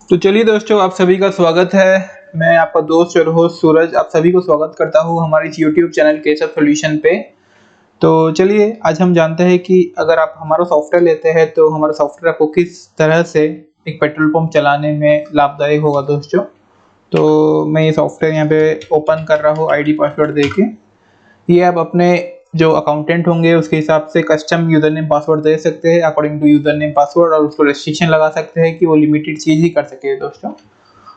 तो चलिए दोस्तों, आप सभी का स्वागत है। मैं आपका दोस्त और होस्ट सूरज आप सभी को स्वागत करता हूँ हमारे इस यूट्यूब चैनल केशव सॉल्यूशन पे। तो चलिए आज हम जानते हैं कि अगर आप हमारा सॉफ्टवेयर लेते हैं तो हमारा सॉफ्टवेयर आपको किस तरह से एक पेट्रोल पंप चलाने में लाभदायक होगा दोस्तों। तो मैं ये सॉफ्टवेयर यहाँ पे ओपन कर रहा हूँ आईडी पासवर्ड देके। ये आप अपने जो अकाउंटेंट होंगे उसके हिसाब से कस्टम यूजर नेम पासवर्ड दे सकते हैं according to user name password, और उसको रेस्ट्रिक्शन लगा सकते हैं कि वो लिमिटेड चीज़ ही कर सके दोस्तों।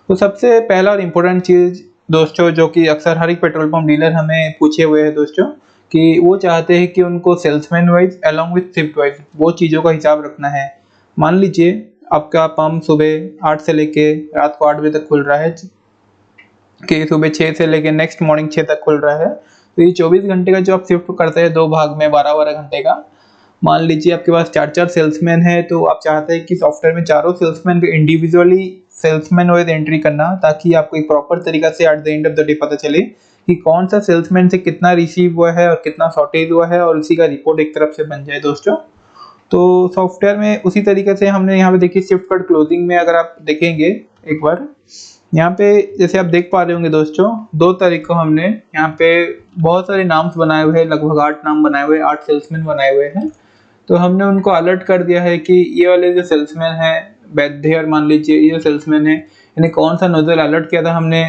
तो सबसे पहला और इम्पोर्टेंट चीज़ दोस्तों जो कि अक्सर हर एक पेट्रोल पंप डीलर हमें पूछे हुए हैं दोस्तों, कि वो चाहते हैं कि उनको salesman wise along with shift wise वो चीज़ों का हिसाब रखना है। मान लीजिए आपका पंप सुबह 8 से लेके रात को 8 बजे तक खुल रहा है, कि सुबह 6 से लेके नेक्स्ट मॉर्निंग 6 तक खुल रहा है। तो ये 24 घंटे का जो आप शिफ्ट करते हैं दो भाग में 12-12 घंटे का, मान लीजिए आपके पास 4-4 सेल्समैन है, तो आप चाहते हैं कि सॉफ्टवेयर में चारों सेल्समैन को इंडिविजुअली सेल्समैन वाइज एंट्री करना, ताकि आपको एक प्रॉपर तरीका से eight the end of the day पता चले कि कौन सा सेल्समैन से कितना रिसीव हुआ है और कितना शॉर्टेज हुआ है, और उसी का रिपोर्ट एक तरफ से बन जाए दोस्तों। तो सॉफ्टवेयर में उसी तरीके से हमने यहाँ पे देखिए शिफ्ट कार्ड क्लोजिंग में अगर आप देखेंगे एक बार, यहाँ पे जैसे आप देख पा रहे होंगे दोस्तों, दो तारीख को हमने यहाँ पे बहुत सारे नाम्स बनाए हुए हैं, लगभग 8 नाम बनाए हुए हैं, 8 सेल्समैन बनाए हुए हैं। तो हमने उनको अलर्ट कर दिया है कि ये वाले जो सेल्समैन है वैद्य, और मान लीजिए ये सेल्समैन है, इन्हें कौन सा नोजल अलर्ट किया था हमने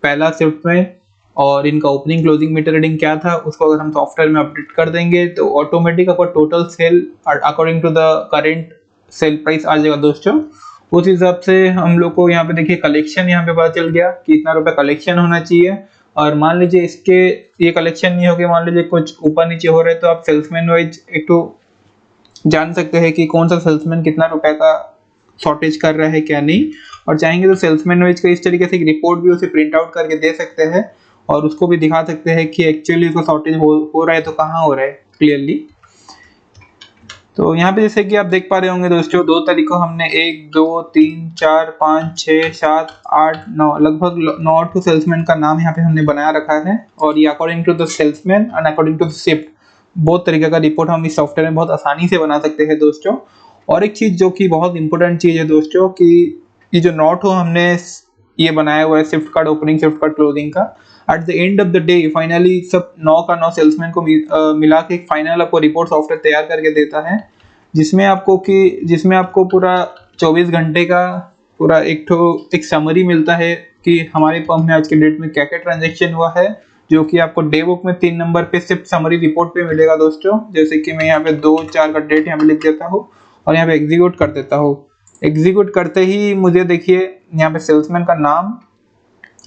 पहला शिफ्ट में, और इनका ओपनिंग क्लोजिंग मीटर रीडिंग क्या था, उसको अगर हम सॉफ्टवेयर में अपडेट कर देंगे तो ऑटोमेटिक आपका total sale according to the current sale price आ जाएगा दोस्तों। उस हिसाब से हम लोग को यहाँ पे देखिए कलेक्शन यहाँ पे पता चल गया कि इतना रुपया कलेक्शन होना चाहिए। और मान लीजिए इसके ये कलेक्शन नहीं हो गया, मान लीजिए कुछ ऊपर नीचे हो रहा है, तो आप सेल्समैन वाइज एक तो जान सकते हैं कि कौन सा सेल्समैन कितना रुपए का शॉर्टेज कर रहा है क्या नहीं। और चाहेंगे तो सेल्समैन वाइज का इस तरीके से एक रिपोर्ट भी उसे प्रिंट आउट करके दे सकते हैं, और उसको भी दिखा सकते हैं कि एक्चुअली उसका शॉर्टेज हो रहा है तो कहाँ हो रहा है क्लियरली। तो यहाँ पे जैसे कि आप देख पा रहे होंगे दोस्तों, 2 तारीख को हमने 1 2 3 4 5 6 7 8 9 लगभग 9 सेल्समैन का नाम यहाँ पे हमने बनाया रखा है, और ये according to the salesman and according to the shift बहुत तरीके का रिपोर्ट हम इस सॉफ्टवेयर में बहुत आसानी से बना सकते हैं दोस्तों। और एक चीज जो कि बहुत इंपॉर्टेंट चीज है दोस्तों, कि ये जो नोट हो हमने ये बनाया हुआ है shift card opening shift card closing का, at the end of the day finally सब 9 का 9 सेल्समैन को मिला के एक फाइनल आपको रिपोर्ट सॉफ्टवेयर तैयार करके देता है, जिसमें आपको पूरा 24 घंटे का पूरा एक समरी मिलता है कि हमारे पंप में आज के डेट में क्या क्या ट्रांजेक्शन हुआ है, जो कि आपको डे बुक में 3 नंबर पे सिर्फ समरी रिपोर्ट पे मिलेगा दोस्तों। जैसे कि मैं यहाँ पे 2-4 का डेट यहाँ पे लिख देता हूँ और यहाँ पे एग्जीक्यूट कर देता हूँ। एग्जीक्यूट करते ही मुझे देखिए यहाँ पे सेल्समैन का नाम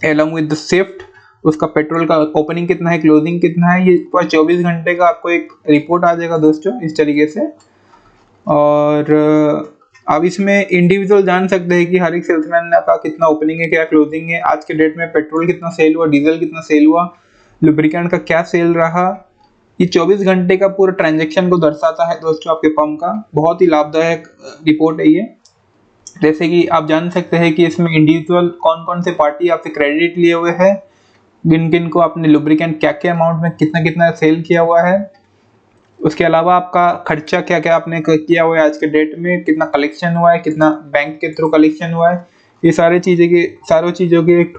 along with the shift, उसका पेट्रोल का ओपनिंग कितना है क्लोजिंग कितना है, ये पूरा 24 घंटे का आपको एक रिपोर्ट आ जाएगा दोस्तों इस तरीके से। और अब इसमें इंडिविजुअल जान सकते हैं कि हर एक सेल्समैन का कितना ओपनिंग है क्या क्लोजिंग है, आज के डेट में पेट्रोल कितना सेल हुआ, डीजल कितना सेल हुआ, लुब्रिकेंट का क्या सेल रहा। ये 24 घंटे का पूरा ट्रांजैक्शन को दर्शाता है दोस्तों आपके पंप का। बहुत ही लाभदायक रिपोर्ट है ये। जैसे कि आप जान सकते हैं कि इसमें इंडिविजुअल कौन कौन से पार्टी आपसे क्रेडिट लिए हुए हैं, किन किन को आपने लुब्रिकेंट क्या क्या अमाउंट में कितना कितना सेल किया हुआ है, उसके अलावा आपका खर्चा क्या क्या आपने किया हुआ है आज के डेट में, कितना कलेक्शन हुआ है, कितना बैंक के थ्रू कलेक्शन हुआ है, ये सारी चीज़ों की एक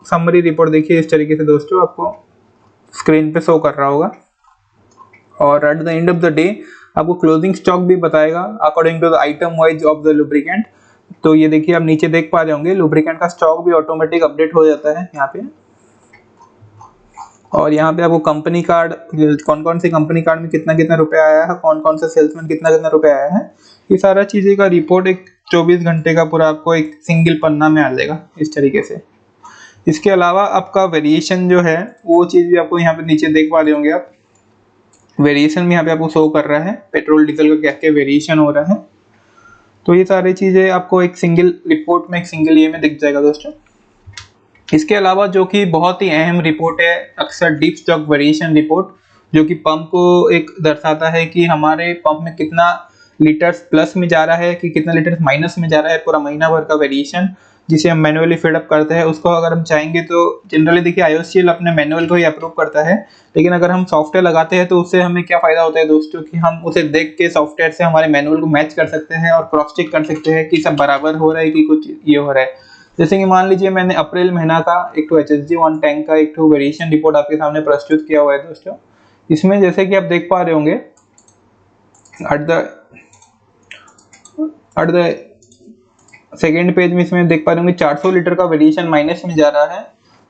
समरी रिपोर्ट देखिए इस तरीके से दोस्तों आपको स्क्रीन पे शो कर रहा होगा। और at the end of the day आपको क्लोजिंग स्टॉक भी बताएगा according to the item wise of the lubricant. तो ये देखिए आप नीचे देख पा रहे होंगे लुब्रिकेंट का स्टॉक भी ऑटोमेटिक अपडेट हो जाता है यहाँ पे। और यहाँ पे आपको कंपनी कार्ड, कौन कौन से कंपनी कार्ड में कितना कितना रुपया आया है, कौन कौन सा सेल्समैन कितना कितना रुपया आया है, ये सारा चीज़ें का रिपोर्ट एक 24 घंटे का पूरा आपको एक सिंगल पन्ना में आ जाएगा इस तरीके से। इसके अलावा आपका वेरिएशन जो है वो चीज़ भी आपको यहाँ पे नीचे देख पा रहे होंगे आप, वेरिएशन भी यहाँ पे आपको शो कर रहा है पेट्रोल डीजल का क्या क्या वेरिएशन हो रहा है। तो ये सारी चीज़ें आपको एक सिंगल रिपोर्ट में एक सिंगल ये में दिख जाएगा दोस्तों। इसके अलावा जो कि बहुत ही अहम रिपोर्ट है अक्सर डीप स्टॉक वेरिएशन रिपोर्ट, जो कि पंप को एक दर्शाता है कि हमारे पंप में कितना लीटर्स प्लस में जा रहा है कि कितना लीटर्स माइनस में जा रहा है पूरा महीना भर का वेरिएशन। जिसे हम मैनुअली फिलअप करते हैं, उसको अगर हम चाहेंगे तो जनरली देखिए IOCL अपने मैनुअल को ही अप्रूव करता है, लेकिन अगर हम सॉफ्टवेयर लगाते हैं तो उससे हमें क्या फ़ायदा होता है दोस्तों कि हम उसे देख के सॉफ्टवेयर से हमारे मैनुअल को मैच कर सकते हैं और क्रॉस चेक कर सकते हैं कि सब बराबर हो रहा है कि कुछ ये हो रहा है। जैसे कि मान लीजिए मैंने अप्रैल महीना का एक तो HSG 1 टैंक का एक तो वेरिएशन रिपोर्ट आपके सामने प्रस्तुत किया हुआ है दोस्तों। इसमें जैसे कि आप देख पा रहे होंगे एट द सेकेंड पेज में इसमें देख पा रहे होंगे 400 लीटर का वेरिएशन माइनस में जा रहा है।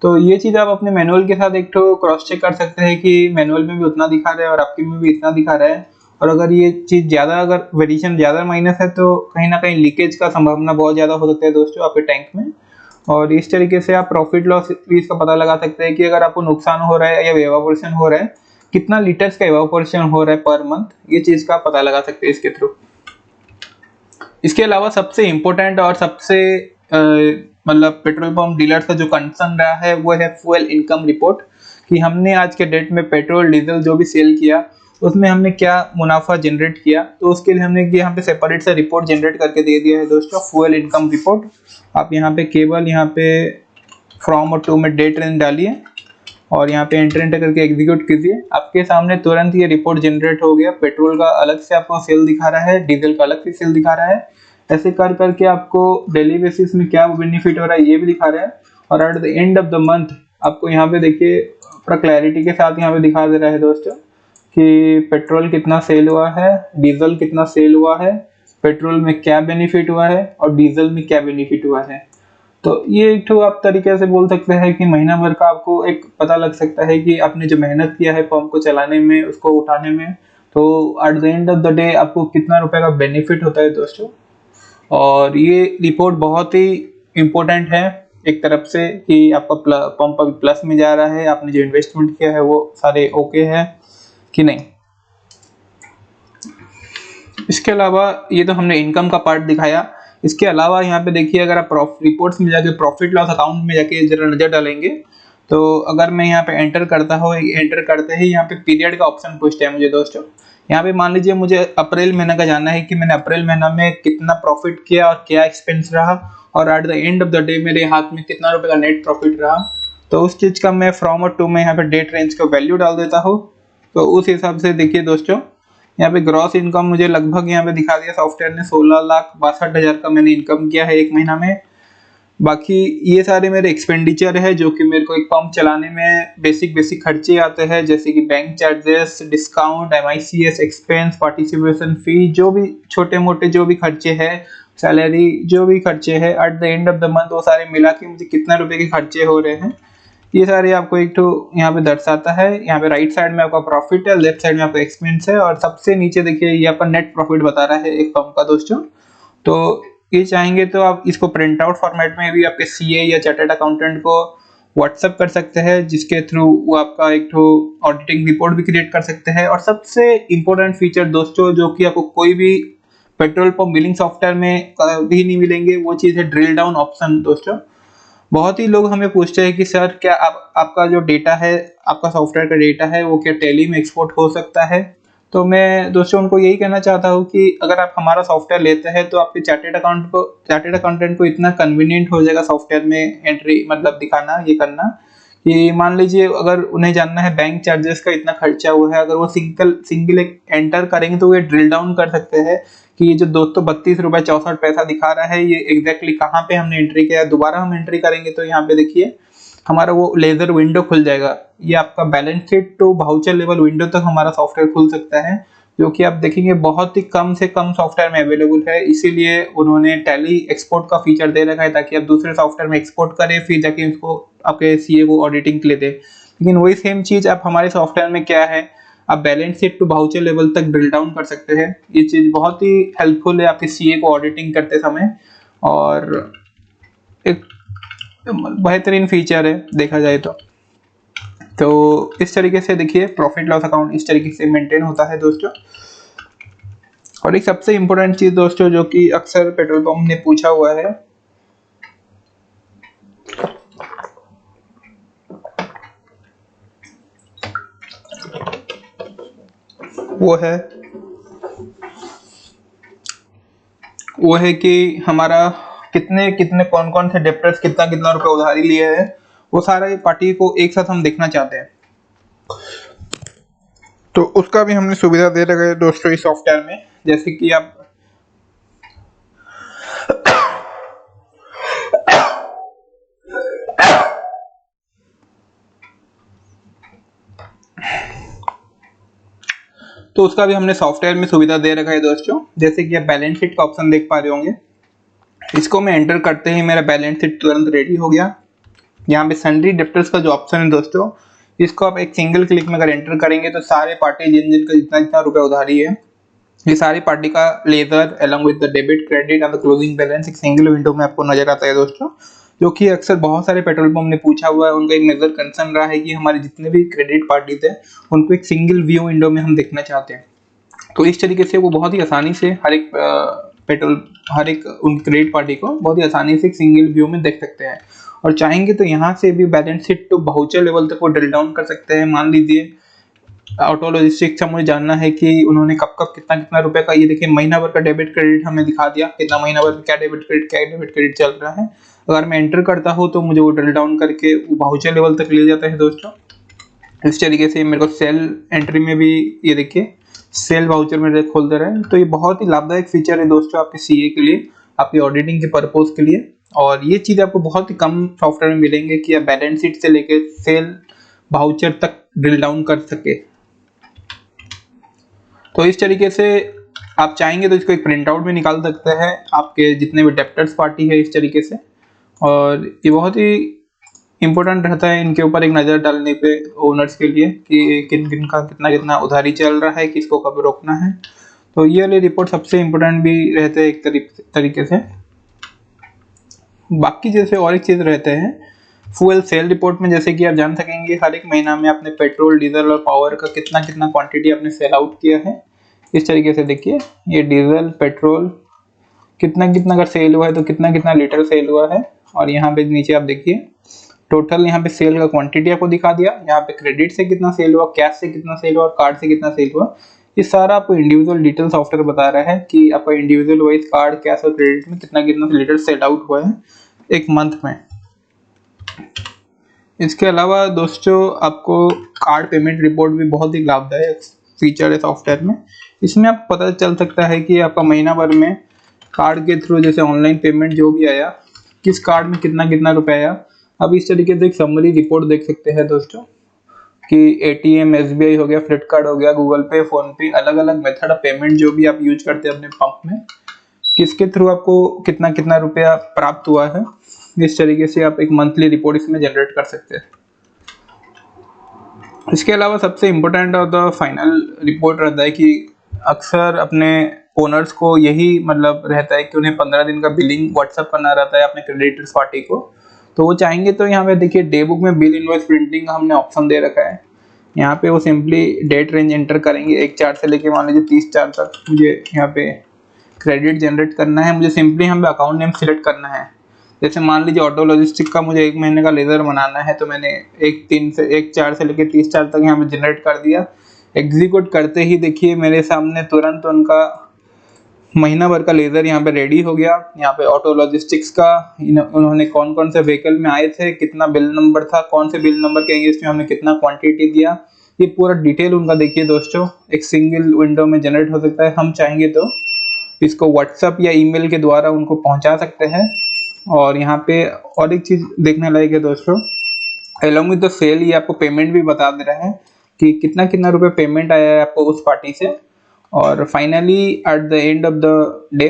तो ये चीज़ आप अपने मैनुअल के साथ एक तो क्रॉस चेक कर सकते हैं कि मैनुअल में भी उतना दिखा रहा है और आपके में भी इतना दिखा रहा है। और अगर ये चीज़ ज़्यादा, अगर वेरिएशन ज़्यादा माइनस है तो कहीं ना कहीं लीकेज का संभावना बहुत ज़्यादा हो सकता है दोस्तों आपके टैंक में। और इस तरीके से आप प्रॉफिट लॉस भी इसका पता लगा सकते हैं कि अगर आपको नुकसान हो रहा है या एवापोरेशन हो रहा है, कितना लीटर्स का एवापोरेशन हो रहा है पर मंथ, ये चीज़ का पता लगा सकते हैं इसके थ्रू। इसके अलावा सबसे इम्पोर्टेंट और सबसे मतलब पेट्रोल पंप डीलर्स का जो कंसर्न रहा है वो है फ्यूल इनकम रिपोर्ट, कि हमने आज के डेट में पेट्रोल डीजल जो भी सेल किया उसमें हमने क्या मुनाफा जनरेट किया। तो उसके लिए हमने यहाँ पे सेपरेट से रिपोर्ट जनरेट करके दे दिया है दोस्तों, फ्यूल इनकम रिपोर्ट। आप यहाँ पे केवल यहाँ पे फ्रॉम और टू में डेट रेंज डालिए और यहाँ पे एंटर एंटर करके एग्जीक्यूट कीजिए, आपके सामने तुरंत ये रिपोर्ट जनरेट हो गया। पेट्रोल का अलग से आपको सेल दिखा रहा है, डीजल का अलग से सेल दिखा रहा है। ऐसे कर करके आपको डेली बेसिस में क्या बेनिफिट हो रहा है ये भी दिखा रहा है। और at the end of the month आपको यहाँ पे देखिए पूरा क्लैरिटी के साथ यहाँ पे दिखा दे रहा है दोस्तों कि पेट्रोल कितना सेल हुआ है, डीजल कितना सेल हुआ है, पेट्रोल में क्या बेनिफिट हुआ है और डीजल में क्या बेनिफिट हुआ है। तो ये एक तो आप तरीके से बोल सकते हैं कि महीना भर का आपको एक पता लग सकता है कि आपने जो मेहनत किया है पंप को चलाने में, उसको उठाने में, तो eight the end of the day आपको कितना रुपए का बेनिफिट होता है दोस्तों। और ये रिपोर्ट बहुत ही इम्पोर्टेंट है एक तरफ से कि आपका पंप अभी प्लस में जा रहा है, आपने जो इन्वेस्टमेंट किया है वो सारे ओके है कि नहीं। इसके अलावा ये तो हमने इनकम का पार्ट दिखाया। इसके अलावा यहाँ पे देखिए अगर आप रिपोर्ट्स में जाके प्रॉफिट लॉस अकाउंट में जाके जरा नजर डालेंगे तो अगर मैं यहाँ पे एंटर करता हूँ, एंटर करते ही यहाँ पे पीरियड का ऑप्शन पूछता है मुझे दोस्तों। यहाँ पे मान लीजिए मुझे अप्रैल महीना का जानना है कि मैंने अप्रैल महीना में कितना प्रॉफिट किया और क्या एक्सपेंस रहा और at the end of the day मेरे हाथ में कितना रुपए का नेट प्रॉफिट रहा। तो उस चीज का मैं फ्रॉम और टू में यहाँ पे डेट रेंज का वैल्यू डाल देता हूँ। तो उस हिसाब से देखिए दोस्तों यहाँ पे ग्रॉस इनकम मुझे लगभग यहाँ पे दिखा दिया सॉफ्टवेयर ने, 16,62,000 का मैंने इनकम किया है एक महीना में। बाकी ये सारे मेरे एक्सपेंडिचर है जो कि मेरे को एक पंप चलाने में बेसिक खर्चे आते हैं, जैसे कि bank charges, discount, MICS expense, participation fee, जो भी छोटे मोटे जो भी खर्चे हैं, सैलरी, जो भी खर्चे हैं eight the end of the month वो सारे मिला के मुझे कितना रुपए के खर्चे हो रहे हैं ये सारे आपको एक तो यहाँ पे दर्शाता है। यहाँ पे राइट साइड में आपका प्रॉफिट है, लेफ्ट साइड में आपका एक्सपेंस है और सबसे नीचे देखिए ये आपका नेट प्रॉफिट बता रहा है एक पंप का दोस्तों। तो ये चाहेंगे तो आप इसको प्रिंट आउट फॉर्मेट में भी आपके CA या चार्टर्ड अकाउंटेंट को व्हाट्सएप कर सकते हैं, जिसके थ्रू वो आपका एक तो ऑडिटिंग रिपोर्ट भी क्रिएट कर सकते हैं। और सबसे इंपॉर्टेंट फीचर दोस्तों जो कि आपको कोई भी पेट्रोल पंप बिलिंग सॉफ्टवेयर में कभी नहीं मिलेंगे, वो चीज़ है ड्रिल डाउन ऑप्शन दोस्तों। बहुत ही लोग हमें पूछते हैं कि सर क्या आपका जो डेटा है, आपका सॉफ्टवेयर का डेटा है वो क्या टैली में एक्सपोर्ट हो सकता है। तो मैं दोस्तों उनको यही कहना चाहता हूँ कि अगर आप हमारा सॉफ्टवेयर लेते हैं तो आपके चार्टेड अकाउंटेंट को इतना कन्वीनियंट हो जाएगा सॉफ्टवेयर में एंट्री मतलब दिखाना, ये करना कि मान लीजिए अगर उन्हें जानना है बैंक चार्जेस का इतना खर्चा हुआ है, अगर वो सिंगल एंटर करेंगे तो ये ड्रिल डाउन कर सकते हैं कि ये जो 232 रुपए 64 पैसा दिखा रहा है ये एग्जैक्टली कहाँ पे हमने एंट्री किया है। दोबारा हम एंट्री करेंगे तो यहाँ पे देखिए हमारा वो लेजर विंडो खुल जाएगा, ये आपका balance sheet to voucher level window तक हमारा सॉफ्टवेयर खुल सकता है, जो कि आप देखेंगे बहुत ही कम से कम सॉफ्टवेयर में अवेलेबल है। इसीलिए उन्होंने टैली एक्सपोर्ट का फीचर दे रखा है ताकि आप दूसरे सॉफ्टवेयर में एक्सपोर्ट करें फिर जाके उसको आपके CA को ऑडिटिंग के लिए दे। लेकिन वही सेम चीज आप हमारे सॉफ्टवेयर में क्या है, आप balance sheet to voucher level तक ड्रिल डाउन कर सकते हैं। ये चीज बहुत ही हेल्पफुल है आपके CA को ऑडिटिंग करते समय और एक बेहतरीन फीचर है देखा जाए तो इस तरीके से देखिए प्रॉफिट लॉस अकाउंट इस तरीके से मेंटेन होता है दोस्तों। और एक सबसे इंपॉर्टेंट चीज दोस्तों जो कि अक्सर पेट्रोल पंप ने पूछा हुआ है वो है कि हमारा कितने कितने कौन कौन से डेप्टर्स कितना कितना रुपए उधारी लिए हैं, वो सारे पार्टी को एक साथ हम देखना चाहते हैं। तो उसका भी हमने सुविधा दे रखा है दोस्तों इस सॉफ्टवेयर में। जैसे कि आप तो उसका भी हमने सॉफ्टवेयर में सुविधा दे रखा है दोस्तों। जैसे कि आप बैलेंस शीट का ऑप्शन देख पा रहे होंगे, इसको मैं एंटर करते ही मेरा बैलेंस शीट तुरंत रेडी हो गया। यहाँ पे सन्ड्री डेप्टर्स का जो ऑप्शन है दोस्तों, इसको आप एक सिंगल क्लिक में अगर एंटर करेंगे तो सारे पार्टी जिन जिन का जितना जितना रुपए उधारी है, ये सारी पार्टी का ledger along with the debit credit and the closing balance एक सिंगल विंडो में आपको नजर आता है दोस्तों। जो कि अक्सर बहुत सारे पेट्रोल पंप ने पूछा हुआ है, उनका एक मेजर कंसर्न रहा है कि हमारे जितने भी क्रेडिट पार्टी थे उनको एक सिंगल व्यू विंडो में हम देखना चाहते हैं। तो इस तरीके से वो बहुत ही आसानी से हर एक उन क्रेडिट पार्टी को बहुत ही आसानी से एक सिंगल व्यू में देख सकते हैं। और चाहेंगे तो यहाँ से भी बैलेंस शीट तो वाउचर लेवल तक वो ड्रिल डाउन कर सकते हैं। मान लीजिए ऑटो लॉजिस्टिक्स का मुझे जानना है कि उन्होंने कब कब कितना कितना रुपए का, ये देखिए महीना भर का डेबिट क्रेडिट हमें दिखा दिया, कितना महीना भर क्या डेबिट क्रेडिट चल रहा है। अगर मैं एंटर करता हूँ तो मुझे वो ड्रिल डाउन करके वो वाउचर लेवल तक ले जाता है दोस्तों। इस तरीके से मेरे को सेल एंट्री में भी ये देखिए सेल वाउचर मेरे खोल दे रहा है। तो ये बहुत ही लाभदायक फीचर है दोस्तों आपके सीए के लिए, आपकी ऑडिटिंग के पर्पज के लिए। और ये चीज आपको बहुत ही कम सॉफ्टवेयर में मिलेंगे कि आप बैलेंस शीट से लेके सेल वाउचर तक ड्रिल डाउन कर सके। तो इस तरीके से आप चाहेंगे तो इसको एक प्रिंट आउट में निकाल सकते हैं आपके जितने भी डेप्टर्स पार्टी है इस तरीके से। और ये बहुत ही इम्पोर्टेंट रहता है इनके ऊपर एक नज़र डालने पे ओनर्स के लिए कि किन किन का कितना कितना उधारी चल रहा है, किसको कब रोकना है। तो ये वाले रिपोर्ट सबसे इम्पोर्टेंट भी रहते हैं एक तरीके से। बाकी जैसे और एक चीज़ रहते हैं फ्यूल सेल रिपोर्ट में, जैसे कि आप जान सकेंगे हर एक महीना में आपने पेट्रोल डीजल और पावर का कितना कितना क्वांटिटी आपने सेल आउट किया है। इस तरीके से देखिए ये डीजल पेट्रोल कितना कितना का सेल हुआ है, तो कितना कितना लीटर सेल हुआ है। और यहाँ पे नीचे आप देखिए टोटल यहाँ पे सेल का क्वांटिटी आपको दिखा दिया, यहाँ पे क्रेडिट से कितना सेल हुआ, कैश से कितना सेल हुआ और कार्ड से कितना सेल हुआ। ये सारा आपको इंडिविजुअल डिटेल सॉफ्टवेयर बता रहा है कि आपका इंडिविजुअल वाइज कार्ड कैश और क्रेडिट में कितना कितना लीटर सेल आउट हुआ है एक मंथ में। इसके अलावा दोस्तों आपको कार्ड पेमेंट रिपोर्ट भी बहुत ही लाभदायक फीचर है सॉफ्टवेयर में। इसमें आप पता चल सकता है कि आपका महीना भर में कार्ड के थ्रू जैसे ऑनलाइन पेमेंट जो भी आया, किस कार्ड में कितना कितना रुपया आया। अब इस तरीके से एक समरी रिपोर्ट देख सकते हैं दोस्तों कि एटीएम एसबीआई हो गया, फ्लिपकार्ट हो गया, गूगल पे, फोन पे, अलग अलग मेथड ऑफ पेमेंट जो भी आप यूज करते हैं अपने पंप में, किसके थ्रू आपको कितना कितना रुपया प्राप्त हुआ है। इस तरीके से आप एक मंथली रिपोर्ट इसमें जनरेट कर सकते हैं। इसके अलावा सबसे इम्पोर्टेंट और द फाइनल रिपोर्ट रहता है कि अक्सर अपने ओनर्स को यही मतलब रहता है कि उन्हें 15 दिन का बिलिंग व्हाट्सअप करना रहता है अपने क्रेडिटर्स पार्टी को। तो वो चाहेंगे तो यहाँ पे देखिए डे बुक में बिल इनवॉइस प्रिंटिंग का हमने ऑप्शन दे रखा है। यहाँ पे वो सिंपली डेट रेंज एंटर करेंगे 1/4 से लेके मान लीजिए 30/4 तक मुझे यहाँ पे क्रेडिट जनरेट करना है। मुझे सिंपली यहाँ पे अकाउंट नेम सिलेक्ट करना है। जैसे मान लीजिए ऑटो लॉजिस्टिक का मुझे 1 महीने का लेजर बनाना है, तो मैंने 1/4 से लेके 30/4 तक यहाँ पे जनरेट कर दिया। एग्जीक्यूट करते ही देखिए मेरे सामने तुरंत उनका महीना भर का लेजर यहाँ पे रेडी हो गया। यहाँ पे ऑटो लॉजिस्टिक्स का उन्होंने कौन कौन से व्हीकल में आए थे, कितना बिल नंबर था, कौन से बिल नंबर के अगेंस्ट में हमने कितना क्वांटिटी दिया, ये पूरा डिटेल उनका देखिए दोस्तों एक सिंगल विंडो में जनरेट हो सकता है। हम चाहेंगे तो इसको व्हाट्सएप या ईमेल के द्वारा उनको पहुंचा सकते हैं। और यहाँ पे और एक चीज देखने लायक है दोस्तों, अलॉन्ग विद द सेल ये आपको पेमेंट भी बता दे रहा है कि कितना कितना रुपए पेमेंट आया है आपको उस पार्टी से। और finally at the end of the day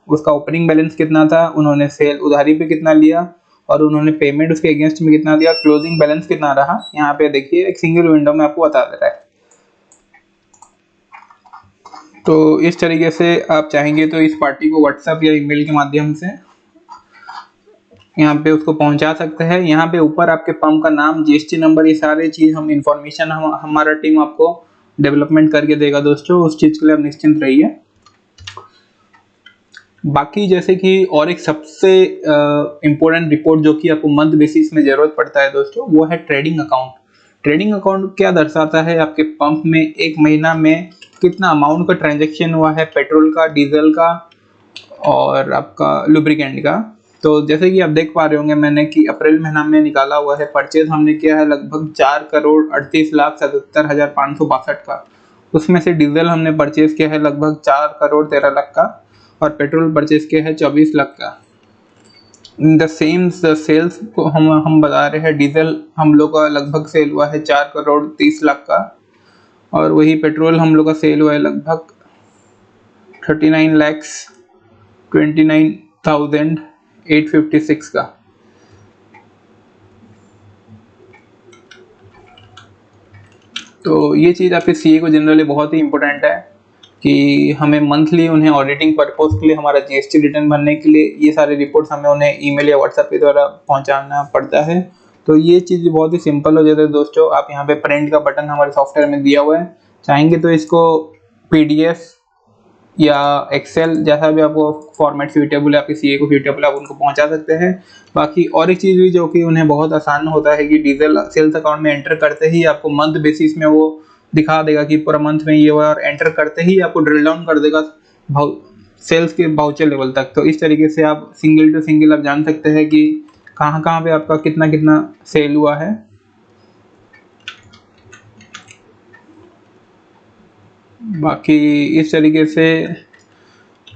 उसका ओपनिंग बैलेंस कितना था, उन्होंने सेल उधारी पे कितना लिया और उन्होंने पेमेंट उसके अगेंस्ट में कितना दिया, क्लोजिंग बैलेंस कितना रहा, यहाँ पे देखिए एक सिंगल विंडो में आपको बता दे रहा है। तो इस तरीके से आप चाहेंगे तो इस पार्टी को व्हाट्सएप या ईमेल के माध्यम से यहाँ पे उसको पहुंचा सकते हैं। यहाँ पे ऊपर आपके पंप का नाम, जीएसटी नंबर, ये सारे चीज हम इंफॉर्मेशन हमारा टीम आपको डेवलपमेंट करके देगा दोस्तों, उस चीज के लिए आप निश्चिंत रहिए। बाकी जैसे कि और एक सबसे इम्पोर्टेंट रिपोर्ट जो कि आपको मंथ बेसिस में जरूरत पड़ता है दोस्तों, वो है ट्रेडिंग अकाउंट। ट्रेडिंग अकाउंट क्या दर्शाता है, आपके पंप में एक महीना में कितना अमाउंट का ट्रांजेक्शन हुआ है पेट्रोल का, डीजल का और आपका लुब्रिकेंट का। तो जैसे कि आप देख पा रहे होंगे मैंने कि अप्रैल महीना में निकाला हुआ है, परचेज हमने किया है लगभग 4,38,37,562 का। उसमें से डीजल हमने परचेज किया है लगभग 4,13,00,000 का और पेट्रोल परचेज किया है 24 लाख का। द सेम सेल्स को हम बता रहे हैं, डीजल हम लोग का लगभग सेल हुआ है 4,30,00,000 का और वही पेट्रोल हम लोग का सेल हुआ है लगभग 39,29,856 का। तो ये चीज़ आपके सीए को जनरली बहुत ही इम्पोर्टेंट है कि हमें मंथली उन्हें ऑडिटिंग पर्पस के लिए, हमारा जीएसटी रिटर्न भरने के लिए ये सारे रिपोर्ट्स हमें उन्हें ईमेल या व्हाट्सएप के द्वारा पहुंचाना पड़ता है। तो ये चीज़ बहुत ही सिंपल हो जाता है दोस्तों। आप यहाँ पे प्रिंट का बटन हमारे सॉफ्टवेयर में दिया हुआ है, चाहेंगे तो इसको पीडीएफ या एक्सेल जैसा भी आपको फॉर्मेट सूटेबल है, आपके सीए को सूटेबल आप उनको पहुंचा सकते हैं। बाकी और एक चीज़ भी जो कि उन्हें बहुत आसान होता है कि डीजल सेल्स अकाउंट में एंटर करते ही आपको मंथ बेसिस में वो दिखा देगा कि पूरा मंथ में ये हुआ, और एंटर करते ही आपको ड्रिल डाउन कर देगा सेल्स के वाउचर लेवल तक। तो इस तरीके से आप सिंगल टू सिंगल आप जान सकते हैं कि कहाँ कहाँ पे आपका कितना कितना सेल हुआ है। बाकी इस तरीके से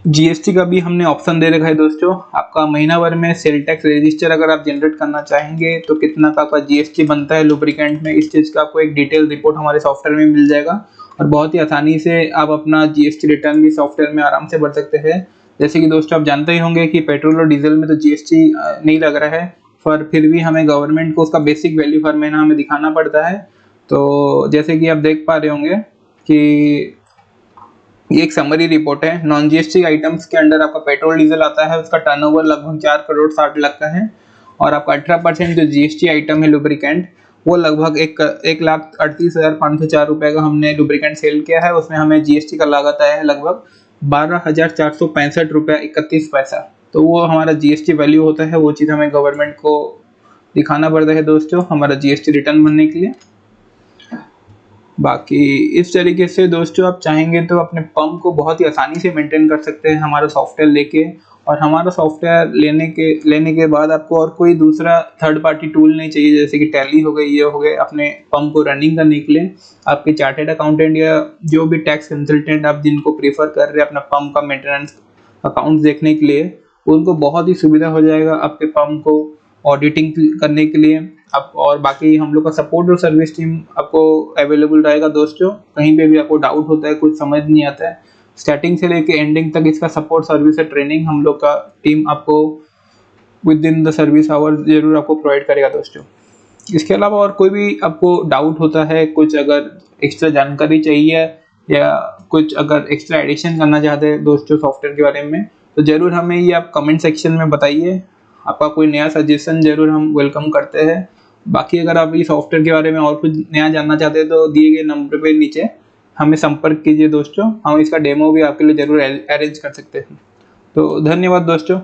जीएसटी का भी हमने ऑप्शन दे रखा है दोस्तों। आपका महीना भर में सेल टैक्स रजिस्टर अगर आप जनरेट करना चाहेंगे तो कितना का आपका जीएसटी बनता है लुब्रिकेंट में, इस चीज़ का आपको एक डिटेल रिपोर्ट हमारे सॉफ्टवेयर में मिल जाएगा और बहुत ही आसानी से आप अपना जीएसटी रिटर्न भी सॉफ्टवेयर में आराम से भर सकते हैं। जैसे कि दोस्तों आप जानते ही होंगे कि पेट्रोल और डीजल में तो जीएसटी नहीं लग रहा है, पर फिर भी हमें गवर्नमेंट को उसका बेसिक वैल्यू हर महीना हमें दिखाना पड़ता है। तो जैसे कि आप देख पा रहे होंगे कि ये एक समरी रिपोर्ट है। नॉन जीएसटी आइटम्स के अंडर आपका पेट्रोल डीजल आता है, उसका टर्नओवर लगभग 4,60,00,000 का है और आपका 18% जो जीएसटी आइटम है लुब्रिकेंट, वो लगभग 1,38,504 रुपये का हमने लुब्रिकेंट सेल किया है। उसमें हमें जीएसटी का लागत आया है लगभग 12,465 रुपये 31 पैसा। तो वो हमारा जीएसटी वैल्यू होता है, वो चीज़ हमें गवर्नमेंट को दिखाना पड़ता है दोस्तों हमारा जीएसटी रिटर्न भरने के लिए। बाकी इस तरीके से दोस्तों आप चाहेंगे तो अपने पंप को बहुत ही आसानी से मेंटेन कर सकते हैं हमारा सॉफ्टवेयर लेके, और हमारा सॉफ्टवेयर लेने के बाद आपको और कोई दूसरा थर्ड पार्टी टूल नहीं चाहिए, जैसे कि टैली हो गई, ये हो गए। अपने पंप को रनिंग करने के लिए आपके चार्टेड अकाउंटेंट या जो भी टैक्स कंसल्टेंट आप जिनको प्रीफर कर रहे हैं अपना पंप का मेंटेनेंस अकाउंट देखने के लिए, उनको बहुत ही सुविधा हो जाएगा आपके पंप को ऑडिटिंग करने के लिए। आप और बाकी हम लोग का सपोर्ट और सर्विस टीम आपको अवेलेबल रहेगा दोस्तों। कहीं पे भी आपको डाउट होता है, कुछ समझ नहीं आता है, स्टार्टिंग से लेके एंडिंग तक इसका सपोर्ट सर्विस और ट्रेनिंग हम लोग का टीम आपको within the service hour जरूर आपको प्रोवाइड करेगा दोस्तों। इसके अलावा और कोई भी आपको डाउट होता है, कुछ अगर एक्स्ट्रा जानकारी चाहिए या कुछ अगर एक्स्ट्रा एडिशन करना चाहते हैं दोस्तों सॉफ्टवेयर के बारे में, तो ज़रूर हमें ये आप कमेंट सेक्शन में बताइए। आपका कोई नया सजेशन ज़रूर हम वेलकम करते हैं। बाकी अगर आप इस सॉफ्टवेयर के बारे में और कुछ नया जानना चाहते हैं तो दिए गए नंबर पे नीचे हमें संपर्क कीजिए दोस्तों, हम इसका डेमो भी आपके लिए ज़रूर अरेंज कर सकते हैं। तो धन्यवाद दोस्तों।